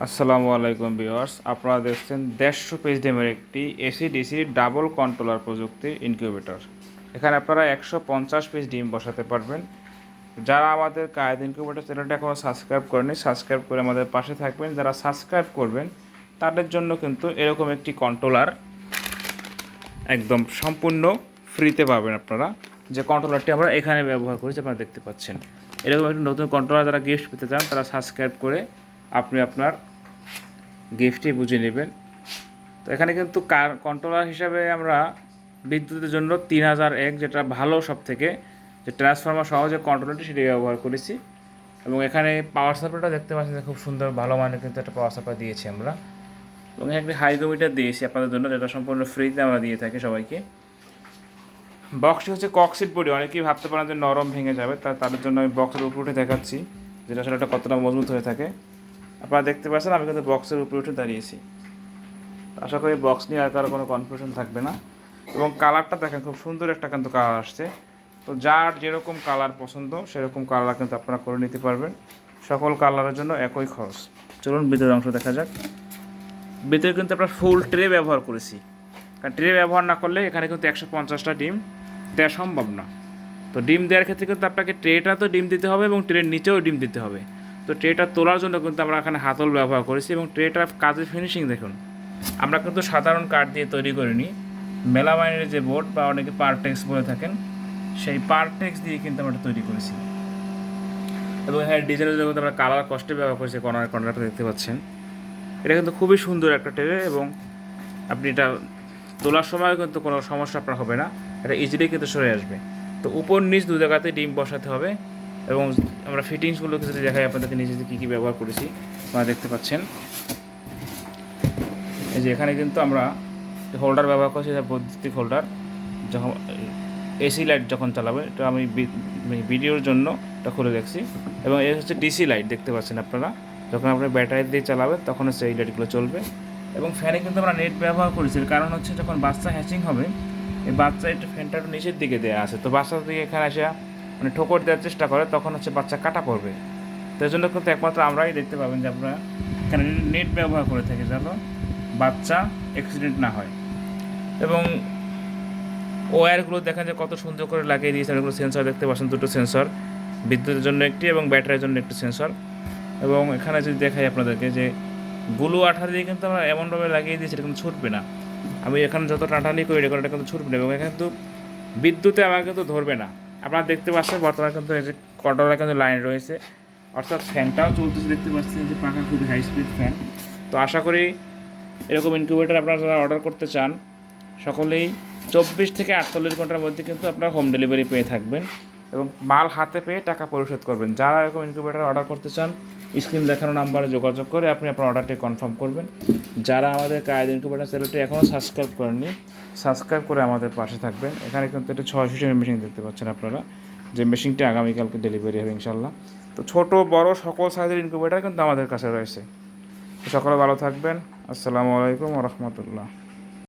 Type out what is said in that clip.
আসসালামু আলাইকুম ভিউয়ার্স, আপনারা দেখছেন 150 পেজ ডেমের একটি এসি ডিসি ডাবল কন্ট্রোলার প্রযুক্তি ইনকিউবেটর। এখানে আপনারা 150 পিস ডিম বসাতে পারবেন। যারা আমাদের কায়েদ ইনকিউবেটর চ্যানেলটা এখনও সাবস্ক্রাইব করেনি, সাবস্ক্রাইব করে আমাদের পাশে থাকবেন। যারা সাবস্ক্রাইব করবেন তাদের জন্য কিন্তু এরকম একটি কন্ট্রোলার একদম সম্পূর্ণ ফ্রিতে পাবেন আপনারা। যে কন্ট্রোলারটি আমরা এখানে ব্যবহার করেছি আপনারা দেখতে পাচ্ছেন। এরকম একটি নতুন কন্ট্রোলার যারা গিফট পেতে চান তারা সাবস্ক্রাইব করে আপনি আপনার গিফটই বুঝে নেবেন। তো এখানে কিন্তু কন্ট্রোলার হিসাবে আমরা বিদ্যুতের জন্য 3001 যেটা ভালো সব থেকে, যে ট্রান্সফরমার সহ যে কন্ট্রোলারটি সেটি ব্যবহার করেছি। এবং এখানে পাওয়ার সাপ্লাইটা দেখতে পাচ্ছেন খুব সুন্দর ভালো মানের কিন্তু একটা পাওয়ার সাপ্লাই দিয়েছি আমরা। এবং একটি হাইগ্রোমিটার দিয়েছি আপনাদের জন্য, যেটা সম্পূর্ণ ফ্রিতে আমরা দিয়ে থাকি সবাইকে। বক্সটি হচ্ছে কক্সিট বডি, অনেকেই ভাবতে পারেন যে নরম ভেঙে যাবে, তাদের জন্য আমি বক্সের উপরে উঠে দেখাচ্ছি যেটা আসলে এটা কতটা মজবুত হয়ে থাকে। আপনারা দেখতে পাচ্ছেন আমি কিন্তু বক্সের উপরে উঠে দাঁড়িয়েছি। আশা করি বক্স নিয়ে আর কারো কোনো কনফিউশন থাকবে না। এবং কালারটা দেখেন খুব সুন্দর একটা কিন্তু কালার আসছে। তো যার যেরকম কালার পছন্দ সেরকম কালার কিন্তু আপনারা করে নিতে পারবেন। সকল কালারের জন্য একই খরচ। চলুন ভিতরের অংশ দেখা যাক। ভিতরে কিন্তু আমরা ফুল ট্রে ব্যবহার করেছি, কারণ ট্রে ব্যবহার না করলে এখানে কিন্তু 150টা ডিম দেওয়া সম্ভব না। তো ডিম দেওয়ার ক্ষেত্রে কিন্তু আপনাকে ট্রেটা তো ডিম দিতে হবে এবং ট্রের নিচেও ডিম দিতে হবে। তো ট্রেটা তোলার জন্য কিন্তু আমরা এখানে হাতল ব্যবহার করেছি। এবং ট্রেটার কাজের ফিনিশিং দেখুন, আমরা কিন্তু সাধারণ কাঠ দিয়ে তৈরি করিনি। মেলামাইনের যে বোর্ড বা অনেকে পারটেক্স বলে থাকেন, সেই পারটেক্স দিয়ে কিন্তু আমরা তৈরি করেছি। এবং হ্যাঁ, ডিজাইনের জন্য আমরা কালার কষ্টে ব্যবহার করেছি, কর্নার কর্নারটা দেখতে পাচ্ছেন। এটা কিন্তু খুবই সুন্দর একটা ট্রে এবং আপনি এটা তোলার সময় কিন্তু কোনো সমস্যা আপনার হবে না, এটা ইজিলি কিন্তু সরে আসবে। তো উপর নিচ দু জায়গাতে ডিম বসাতে হবে। এবং আমরা ফিটিংসগুলো কিছু দেখাই আপনাদেরকে, নিজে কী কী ব্যবহার করেছি আপনারা দেখতে পাচ্ছেন। এই যে এখানে কিন্তু আমরা হোল্ডার ব্যবহার করছি, বৈদ্যুতিক হোল্ডার, যখন এসি লাইট যখন চালাবে, এটা আমি ভিডিওর জন্য এটা খুলে দেখছি। এবং এর হচ্ছে ডিসি লাইট দেখতে পাচ্ছেন আপনারা, যখন আপনি ব্যাটারি দিয়ে চালাবে তখন হচ্ছে এই লাইটগুলো চলবে। এবং ফ্যানে কিন্তু আমরা নেট ব্যবহার করেছি, কারণ হচ্ছে যখন বাচ্চা হ্যাচিং হবে, এই বাচ্চা একটু ফ্যানটা একটু নিচের দিকে দেওয়া আছে, তো বাচ্চা দিকে এখানে এসে মানে ঠোকর দেওয়ার চেষ্টা করে, তখন হচ্ছে বাচ্চা কাটা পড়বে। তো এই জন্য কিন্তু একমাত্র আমরাই দেখতে পাবেন যে আমরা এখানে নেট ব্যবহার করে থাকি, যেন বাচ্চা অ্যাক্সিডেন্ট না হয়। এবং ওয়্যারগুলো দেখা যায় কত সুন্দর করে লাগিয়ে দিয়েছে। এগুলো সেন্সর দেখতে পাচ্ছেন, দুটো সেন্সর, বিদ্যুতের জন্য একটি এবং ব্যাটারির জন্য একটি সেন্সর। এবং এখানে যদি দেখাই আপনাদেরকে যে গুলো আঠা দিয়ে কিন্তু আমরা এমনভাবে লাগিয়ে দিয়েছি এটা কিন্তু ছুটবে না। আমি এখানে যত টাটালি করি এটা কিন্তু ছুটবে না। এবং এখানে কিন্তু বিদ্যুতে আমার কিন্তু ধরবে না। আপনারা দেখতে পাচ্ছেন বর্তমানে কিন্তু এই যে কন্ট্রোলার কিন্তু লাইন রয়েছে, অর্থাৎ ফ্যানটাও চলতেছে, দেখতে পাচ্ছেন যে পাখা খুবই হাই স্পিড ফ্যান। তো আশা করি এরকম ইনকিউবেটর আপনারা যারা অর্ডার করতে চান সকলেই 24 থেকে 48 ঘন্টার মধ্যে কিন্তু আপনারা হোম ডেলিভারি পেয়ে থাকবেন এবং মাল হাতে পেয়ে টাকা পরিশোধ করবেন। যারা এরকম ইনকিউবেটর অর্ডার করতে চান স্ক্রিন দেখানো নাম্বারে যোগাযোগ করে আপনি আপনার অর্ডারটি কনফার্ম করবেন। যারা আমাদের কায়েদ ইনকিউবেটর চ্যানেলটি এখনও সাবস্ক্রাইব করেননি, সাবস্ক্রাইব করে আমাদের পাশে থাকবেন। এখানে কিন্তু একটা 600 মেশিন দেখতে পাচ্ছেন আপনারা, যে মেশিনটি আগামীকালকে ডেলিভারি হবে ইনশাল্লাহ। তো ছোট বড় সকল সাইজের ইনকিউবেটর কিন্তু আমাদের কাছে রয়েছে। সকলে ভালো থাকবেন। আসসালামু আলাইকুম ওয়া রাহমাতুল্লাহ।